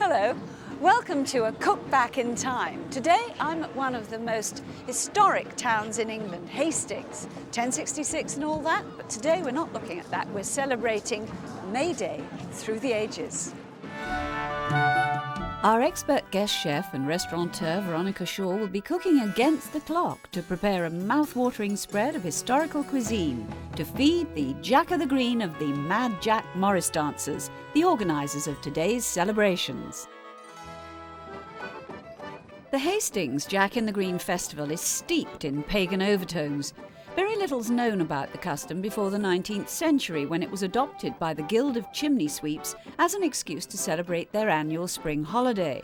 Hello, welcome to A Cook Back in Time. Today I'm at one of the most historic towns in England, Hastings, 1066 and all that, but today we're not looking at that, we're celebrating May Day through the ages. Our expert guest chef and restaurateur Veronica Sham will be cooking against the clock to prepare a mouth-watering spread of historical cuisine to feed the Jack of the Green of the Mad Jack Morris dancers, the organisers of today's celebrations. The Hastings Jack in the Green festival is steeped in pagan overtones. Very little's known about the custom before the 19th century, when it was adopted by the Guild of Chimney Sweeps as an excuse to celebrate their annual spring holiday.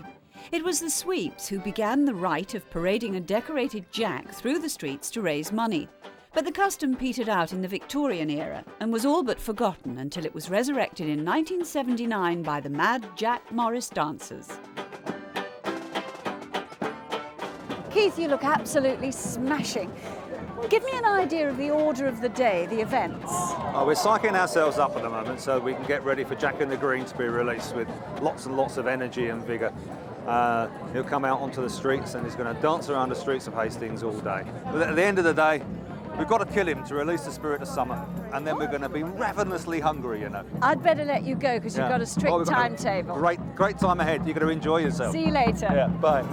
It was the sweeps who began the rite of parading a decorated jack through the streets to raise money. But the custom petered out in the Victorian era and was all but forgotten until it was resurrected in 1979 by the Mad Jack Morris dancers. Keith, you look absolutely smashing. Give me an idea of the order of the day, the events. We're psyching ourselves up at the moment so we can get ready for Jack in the Green to be released with lots and lots of energy and vigour. He'll come out onto the streets and he's going to dance around the streets of Hastings all day. But at the end of the day, we've got to kill him to release the spirit of summer, and then we're going to be ravenously hungry, you know. I'd better let you go because you've got a strict timetable. Great time ahead. You're going to enjoy yourself. See you later. Yeah, bye.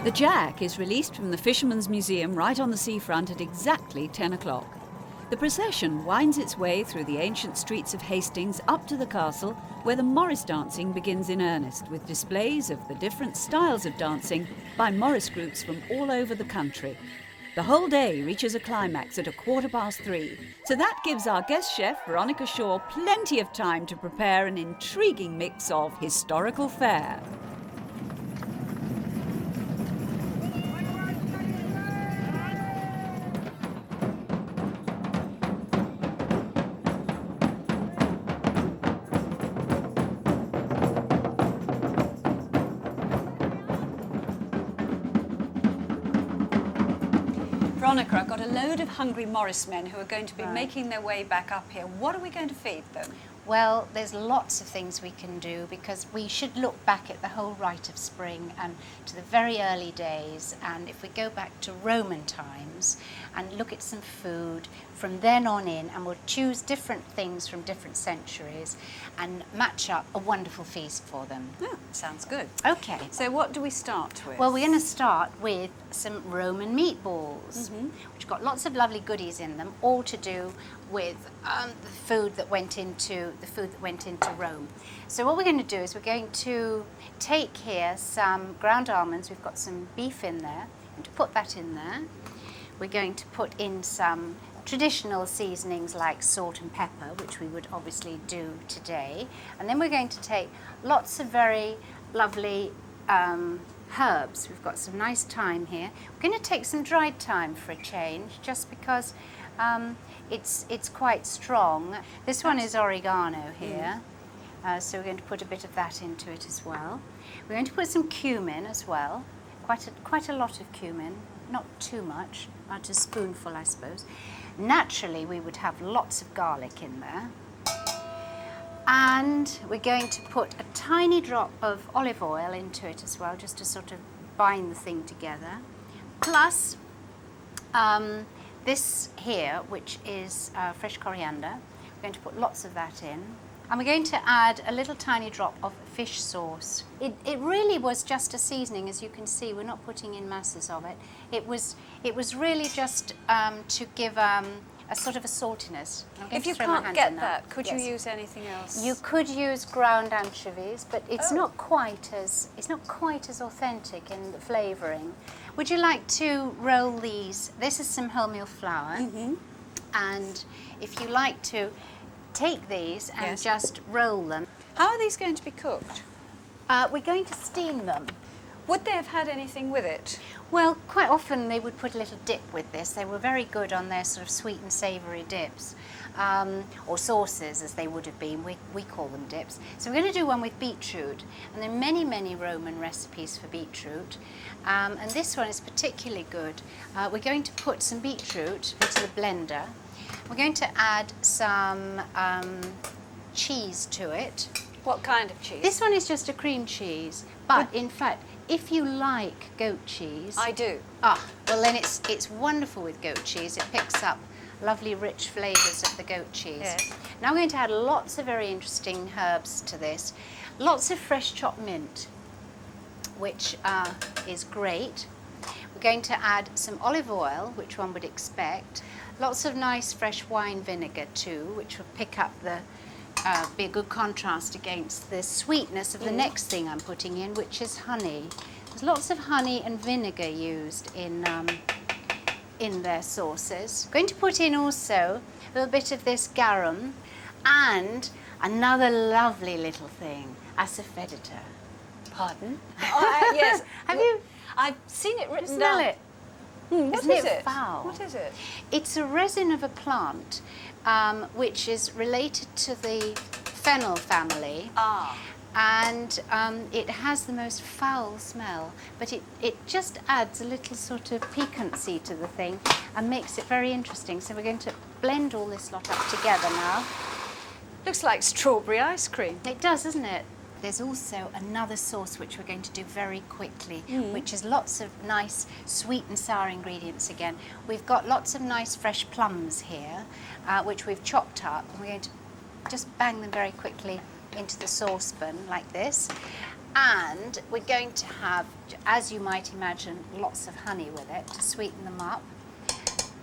The Jack is released from the Fisherman's Museum right on the seafront at exactly 10 o'clock. The procession winds its way through the ancient streets of Hastings up to the castle, where the Morris dancing begins in earnest, with displays of the different styles of dancing by Morris groups from all over the country. The whole day reaches a climax at 3:15, so that gives our guest chef Veronica Sham plenty of time to prepare an intriguing mix of historical fare. Veronica, I've got a load of hungry Morris men who are going to be making their way back up here. What are we going to feed them? Well, there's lots of things we can do, because we should look back at the whole rite of spring and to the very early days. And if we go back to Roman times and look at some food from then on in, and we'll choose different things from different centuries and match up a wonderful feast for them. Oh, sounds good. Okay. So what do we start with? Well, we're going to start with some Roman meatballs, which have got lots of lovely goodies in them, all to do with the food that went into Rome. So what we're going to do is we're going to take here some ground almonds. We've got some beef in there, and to put that in there, we're going to put in some traditional seasonings like salt and pepper, which we would obviously do today. And then we're going to take lots of very lovely herbs. We've got some nice thyme here. We're going to take some dried thyme for a change, just because it's quite strong. This one is oregano here, so we're going to put a bit of that into it as well. We're going to put some cumin as well, quite a lot of cumin, not too much, about a spoonful I suppose. Naturally we would have lots of garlic in there. And we're going to put a tiny drop of olive oil into it as well, just to sort of bind the thing together. Plus this here, which is fresh coriander. We're going to put lots of that in. And we're going to add a little tiny drop of fish sauce. It really was just a seasoning, as you can see. We're not putting in masses of it. It was really just to give a sort of a saltiness. If you can't get that, could you use anything else? You could use ground anchovies, but it's not quite as authentic in the flavouring. Would you like to roll these? This is some wholemeal flour, and if you like to take these and just roll them. How are these going to be cooked? We're going to steam them. Would they have had anything with it? Well, quite often they would put a little dip with this. They were very good on their sort of sweet and savoury dips, or sauces as they would have been. We call them dips. So we're going to do one with beetroot, and there are many, many Roman recipes for beetroot, and this one is particularly good. We're going to put some beetroot into the blender. We're going to add some cheese to it. What kind of cheese? This one is just a cream cheese, but in fact, if you like goat cheese... I do. Well then it's wonderful with goat cheese. It picks up lovely rich flavours of the goat cheese. Yes. Now we're going to add lots of very interesting herbs to this. Lots of fresh chopped mint, which is great. We're going to add some olive oil, which one would expect. Lots of nice fresh wine vinegar too, which will pick up be a good contrast against the sweetness of the next thing I'm putting in, which is honey. There's lots of honey and vinegar used in their sauces. I'm going to put in also a little bit of this garum and another lovely little thing, asafoetida. Pardon? Yes. Have you? I've seen it written Smell down. it. What Isn't is it it? foul? What is it? It's a resin of a plant which is related to the fennel family. And it has the most foul smell, but it just adds a little sort of piquancy to the thing and makes it very interesting. So we're going to blend all this lot up together now. Looks like strawberry ice cream. It does, doesn't it? There's also another sauce which we're going to do very quickly, which is lots of nice sweet and sour ingredients again. We've got lots of nice fresh plums here, which we've chopped up, and we're going to just bang them very quickly into the saucepan like this. And we're going to have, as you might imagine, lots of honey with it to sweeten them up.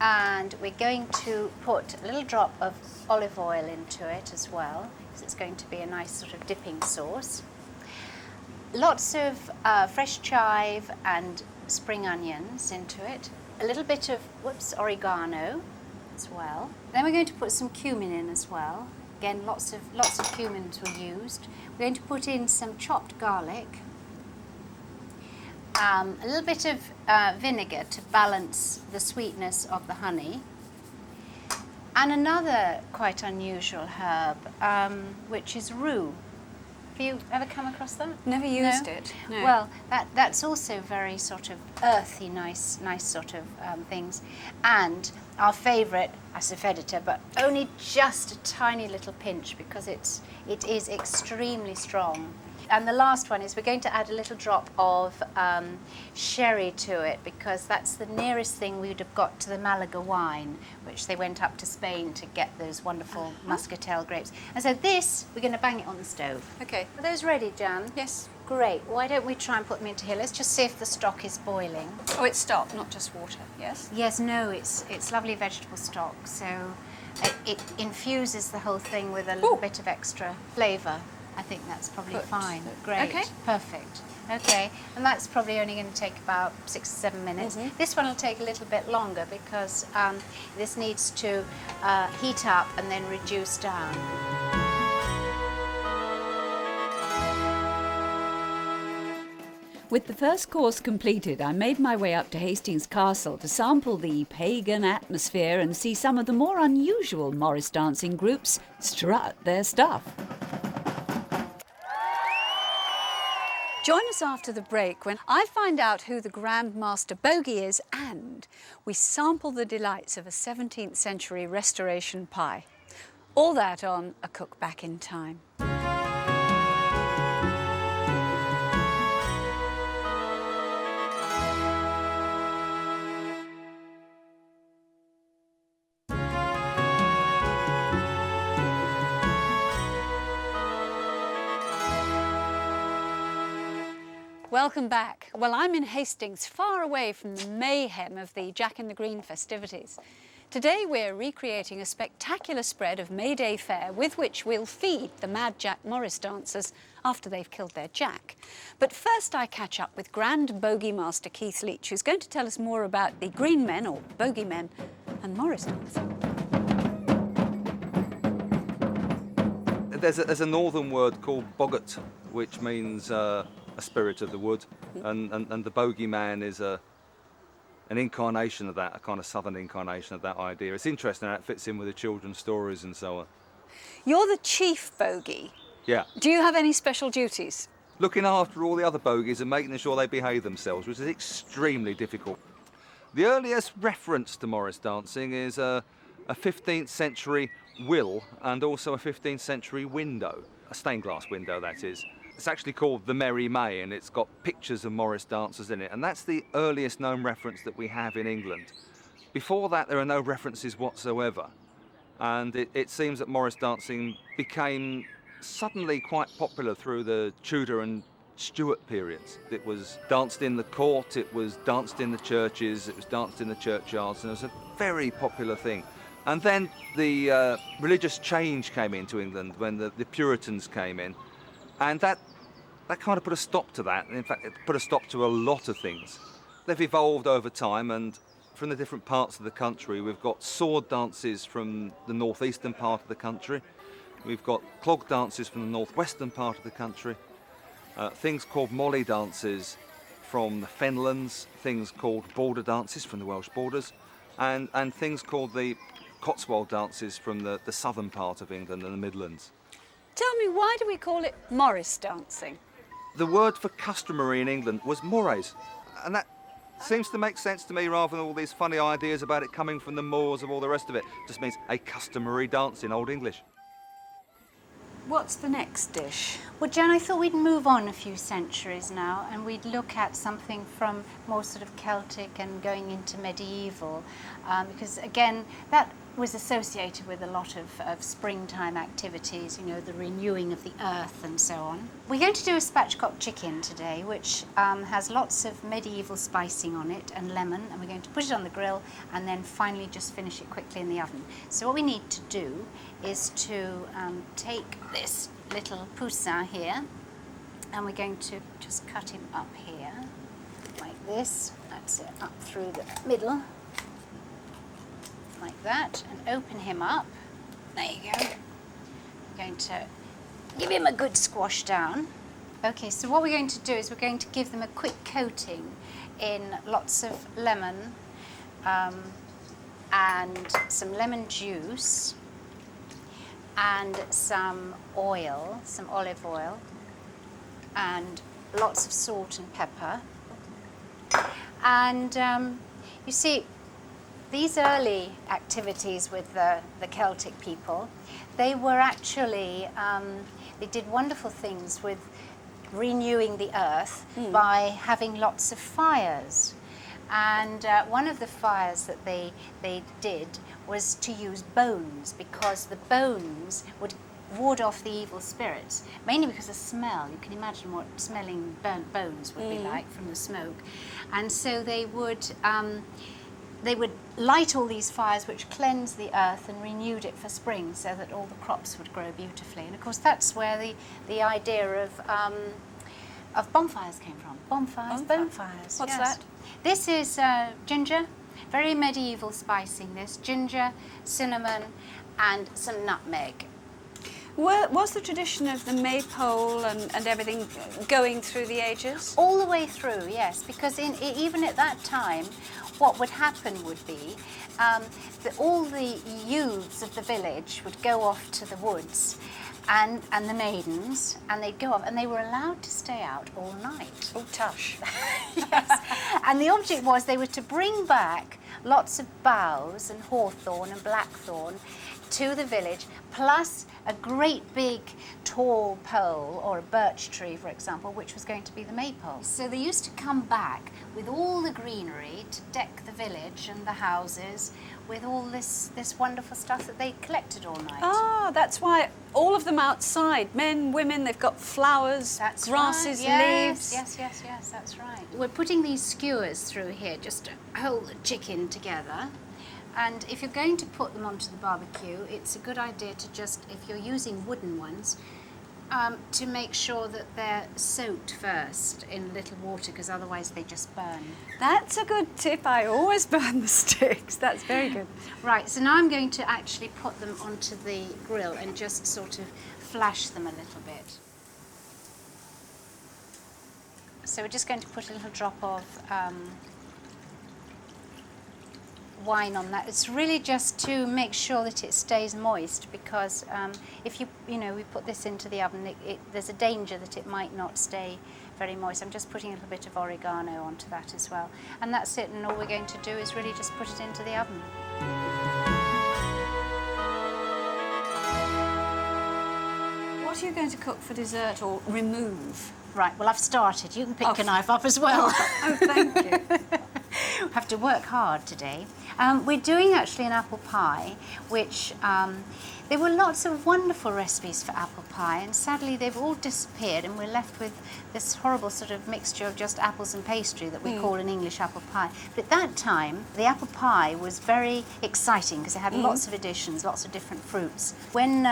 And we're going to put a little drop of olive oil into it as well, because it's going to be a nice sort of dipping sauce. Lots of fresh chive and spring onions into it. A little bit of, oregano as well. Then we're going to put some cumin in as well. Again, lots of cumins were used. We're going to put in some chopped garlic. A little bit of vinegar to balance the sweetness of the honey. And another quite unusual herb, which is rue. Have you ever come across them? Never used it. No. Well, that's also very sort of earthy, nice sort of things. And our favourite, asafoetida, but only just a tiny little pinch because it is extremely strong. And the last one is we're going to add a little drop of sherry to it because that's the nearest thing we would have got to the Malaga wine, which they went up to Spain to get those wonderful muscatel grapes. And so this, we're going to bang it on the stove. Okay. Are those ready, Jan? Yes. Great. Why don't we try and put them into here? Let's just see if the stock is boiling. Oh, it's stock, not just water. Yes. Yes, no, it's lovely vegetable stock, so it infuses the whole thing with a little bit of extra flavour. I think that's probably fine. Great. Okay. Perfect. Okay, and that's probably only going to take about 6 or 7 minutes. This one will take a little bit longer because this needs to heat up and then reduce down. With the first course completed, I made my way up to Hastings Castle to sample the pagan atmosphere and see some of the more unusual Morris dancing groups strut their stuff. Join us after the break when I find out who the Grand Master Bogey is and we sample the delights of a 17th century restoration pie. All that on A Cook Back in Time. Welcome back. Well, I'm in Hastings, far away from the mayhem of the Jack in the Green festivities. Today we're recreating a spectacular spread of May Day fare with which we'll feed the Mad Jack Morris dancers after they've killed their Jack. But first I catch up with Grand Bogey Master Keith Leach, who's going to tell us more about the Green Men, or Bogey Men, and Morris dancing. There's a northern word called boggart, which means a spirit of the wood, and the bogeyman is an incarnation of that, a kind of southern incarnation of that idea. It's interesting how it fits in with the children's stories and so on. You're the chief bogey. Yeah. Do you have any special duties? Looking after all the other bogies and making sure they behave themselves, which is extremely difficult. The earliest reference to Morris dancing is a 15th century will and also a 15th century window. a stained glass window, that is. It's actually called The Merry May, and it's got pictures of Morris dancers in it, and that's the earliest known reference that we have in England. Before that, there are no references whatsoever, and it seems that Morris dancing became suddenly quite popular through the Tudor and Stuart periods. It was danced in the court, it was danced in the churches, it was danced in the churchyards, and it was a very popular thing. And then the religious change came into England when the Puritans came in, and that kind of put a stop to that. And in fact, it put a stop to a lot of things. They've evolved over time, and from the different parts of the country, we've got sword dances from the northeastern part of the country, we've got clog dances from the northwestern part of the country, things called molly dances from the Fenlands, things called border dances from the Welsh borders, and things called the Cotswold dances from the southern part of England and the Midlands. Tell me, why do we call it Morris dancing? The word for customary in England was mores, and that seems to make sense to me rather than all these funny ideas about it coming from the moors and all the rest of it. It just means a customary dance in Old English. What's the next dish? Well, Jan, I thought we'd move on a few centuries now and we'd look at something from more sort of Celtic and going into medieval, because again, that was associated with a lot of springtime activities, you know, the renewing of the earth and so on. We're going to do a spatchcock chicken today, which has lots of medieval spicing on it and lemon, and we're going to put it on the grill and then finally just finish it quickly in the oven. So what we need to do is to take this little poussin here, and we're going to just cut him up here, like this. That's it, up through the middle, like that, and open him up. There you go. We're going to give him a good squash down. Okay, so what we're going to do is we're going to give them a quick coating in lots of lemon and some lemon juice and some oil, some olive oil, and lots of salt and pepper. And you see, these early activities with the Celtic people, they were actually, they did wonderful things with renewing the earth by having lots of fires. And one of the fires that they did was to use bones, because the bones would ward off the evil spirits, mainly because of smell. You can imagine what smelling burnt bones would be like from the smoke. And so they would light all these fires which cleansed the earth and renewed it for spring, so that all the crops would grow beautifully. And of course that's where the idea of bonfires came from. Bonfires. What's yes. that? This is ginger, very medieval spicing this. Ginger, cinnamon and some nutmeg. Was the tradition of the maypole and everything going through the ages? All the way through, yes, because even at that time, what would happen would be that all the youths of the village would go off to the woods, and the maidens, and they'd go off, and they were allowed to stay out all night. Oh, tush. Yes, and the object was they were to bring back lots of boughs and hawthorn and blackthorn to the village, plus a great big tall pole, or a birch tree, for example, which was going to be the maypole. So they used to come back with all the greenery to deck the village and the houses with all this wonderful stuff that they collected all night. Ah, that's why all of them outside, men, women, they've got flowers, That's grasses, right. Yes, leaves. Yes, that's right. We're putting these skewers through here just to hold the chicken together. And if you're going to put them onto the barbecue, it's a good idea to just, if you're using wooden ones, to make sure that they're soaked first in a little water, because otherwise they just burn. That's a good tip. I always burn the sticks. That's very good. Right, so now I'm going to actually put them onto the grill and just sort of flash them a little bit. So we're just going to put a little drop of wine on that. It's really just to make sure that it stays moist, because if we put this into the oven, there's a danger that it might not stay very moist. I'm just putting a little bit of oregano onto that as well. And that's it, and all we're going to do is really just put it into the oven. What are you going to cook for dessert or remove? Right, well, I've started. You can pick your knife up as well. Oh, thank you. Have to work hard today. We're doing actually an apple pie, which there were lots of wonderful recipes for apple pie, and sadly they've all disappeared, and we're left with this horrible sort of mixture of just apples and pastry that we call an English apple pie. But at that time, the apple pie was very exciting because it had lots of additions, lots of different fruits. When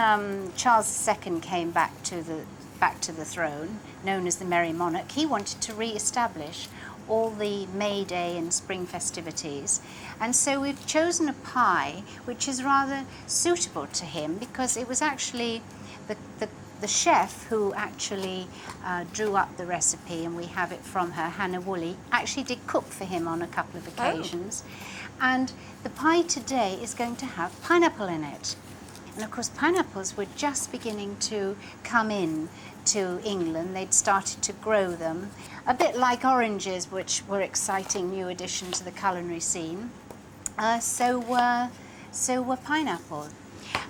Charles II came back to the throne, known as the Merry Monarch, he wanted to re-establish all the May Day and spring festivities. And so we've chosen a pie which is rather suitable to him, because it was actually the chef who actually drew up the recipe, and we have it from her, Hannah Woolley, actually did cook for him on a couple of occasions. And the pie today is going to have pineapple in it. And of course, pineapples were just beginning to come in to England. They'd started to grow them, a bit like oranges, which were exciting new addition to the culinary scene. So were pineapple.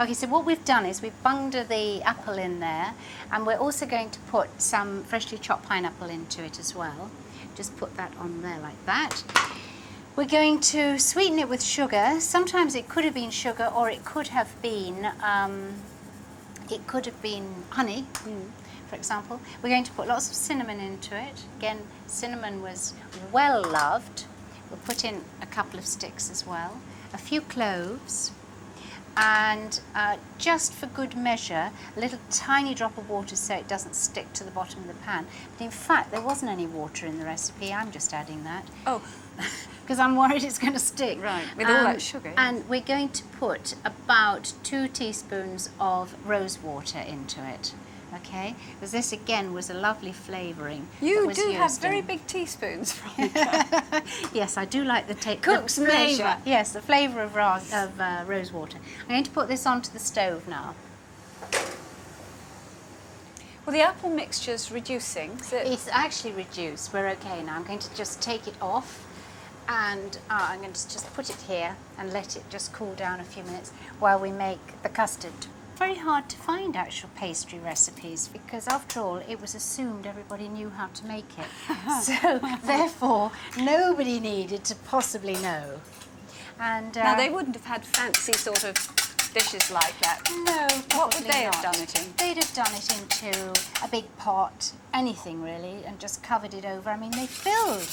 Okay, so what we've done is we've bunged the apple in there, and we're also going to put some freshly chopped pineapple into it as well. Just put that on there like that. We're going to sweeten it with sugar. Sometimes it could have been sugar, or it could have been honey, for example. We're going to put lots of cinnamon into it. Again, cinnamon was well loved. We'll put in a couple of sticks as well, a few cloves, and just for good measure, a little tiny drop of water so it doesn't stick to the bottom of the pan. But in fact, there wasn't any water in the recipe. I'm just adding that. Oh. Because I'm worried it's going to stick. Right, with all that sugar. Yes. And we're going to put about 2 teaspoons of rose water into it, okay? Because this, again, was a lovely flavouring. You do have very big teaspoons, Veronica. Yes, I do like the Cook's flavour. measure. Yes, the flavour of rose water. I'm going to put this onto the stove now. Well, the apple mixture's reducing. So It's actually reduced. We're okay now. I'm going to just take it off, and I'm going to just put it here and let it just cool down a few minutes while we make the custard. Very hard to find actual pastry recipes, because after all it was assumed everybody knew how to make it. So therefore nobody needed to possibly know. And now they wouldn't have had fancy sort of dishes like that. No, What would probably they not. have done it in? They'd have done it into a big pot, anything really, and just covered it over. I mean, they filled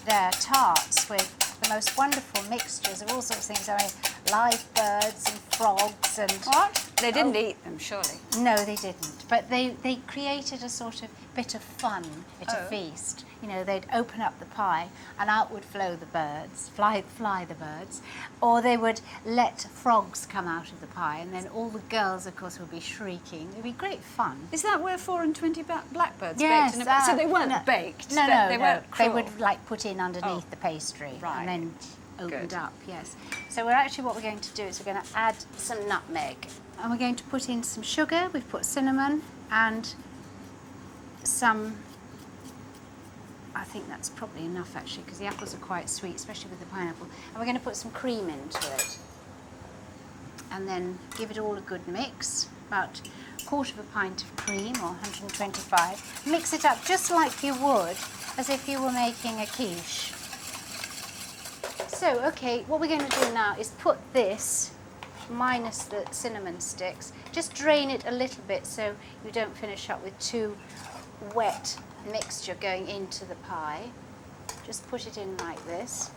their tarts with the most wonderful mixtures of all sorts of things. I mean, live birds and frogs and... What? They didn't eat them, surely. No, they didn't. But they created a sort of bit of fun at a feast. You know, they'd open up the pie and out would flow the birds, fly the birds, or they would let frogs come out of the pie, and then all the girls, of course, would be shrieking. It'd be great fun. Is that where 4 and 20 blackbirds Yes, baked in a... So they weren't baked? No, They no. weren't They cruel. would like put in underneath the pastry Right. and then opened Good. up, yes. So what we're going to do is we're going to add some nutmeg. And we're going to put in some sugar. We've put cinnamon and some... I think that's probably enough actually, because the apples are quite sweet, especially with the pineapple. And we're going to put some cream into it. And then give it all a good mix, about 1/4 pint of cream, or 125. Mix it up just like you would as if you were making a quiche. So, okay, what we're going to do now is put this, minus the cinnamon sticks, just drain it a little bit so you don't finish up with too wet mixture going into the pie. Just put it in like this.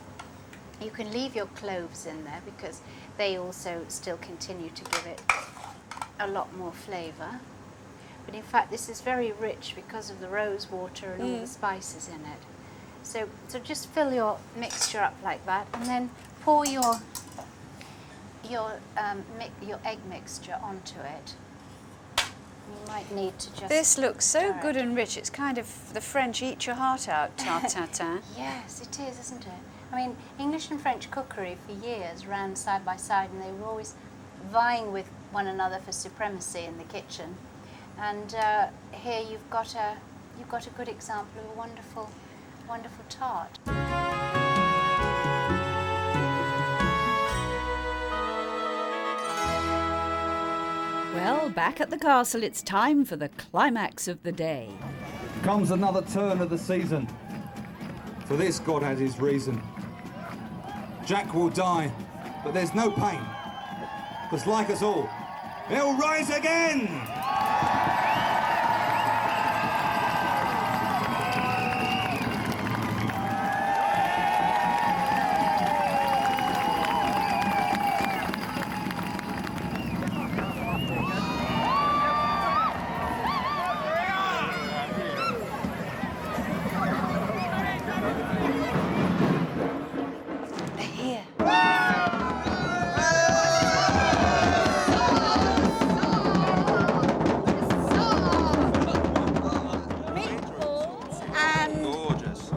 You can leave your cloves in there because they also still continue to give it a lot more flavour. But in fact this is very rich because of the rose water and all the spices in it. So just fill your mixture up like that, and then pour your egg mixture onto it. You might need to just... This looks so stir good it. and rich. It's kind of the French eat your heart out tarte tatin. Yes, it is, isn't it? I mean, English and French cookery for years ran side by side, and they were always vying with one another for supremacy in the kitchen. And here you've got a good example of a wonderful, wonderful tart. Well, back at the castle, it's time for the climax of the day. Comes another turn of the season. For this, God has his reason. Jack will die, but there's no pain. Because like us all, he'll rise again!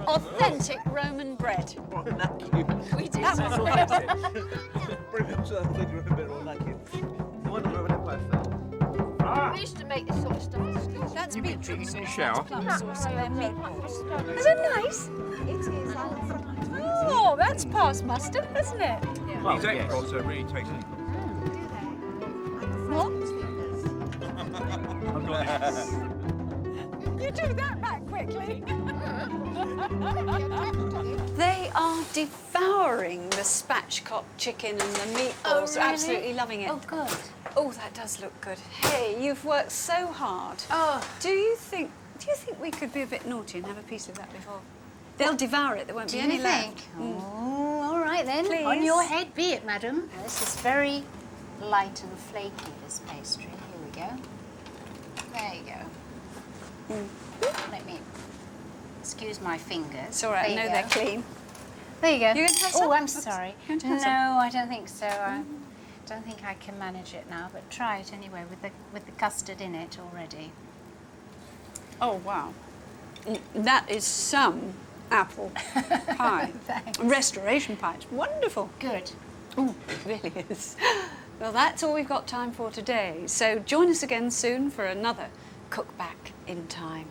Authentic Roman bread. We did. We used to make this sort of stuff at school. That's beetroot sauce, plum sauce, and then meatballs. Is it nice? It is. Oh, that's past mustard, isn't it? Yeah. Well, these apricots are really tasty. What? You do that back quickly. They are devouring the spatchcock chicken and the meatballs. Oh, really? Absolutely loving it. Oh, good. Oh, that does look good. Hey, you've worked so hard. Oh. Do you think we could be a bit naughty and have a piece of that before? They'll devour it. There won't be any left. Oh, all right then. Please. On your head be it, madam. This is very light and flaky, this pastry. Here we go. There you go. Let me excuse my fingers. It's all right. I know they're clean. There you go. You going to have some? Oh, I'm Oops. sorry. You going to have No, some? I don't think so. I don't think I can manage it now. But try it anyway with the custard in it already. Oh, wow. That is some apple pie. Thanks. Restoration pie. It's wonderful. Good. Oh, it really is. Well, that's all we've got time for today. So join us again soon for another Cook Back in Time.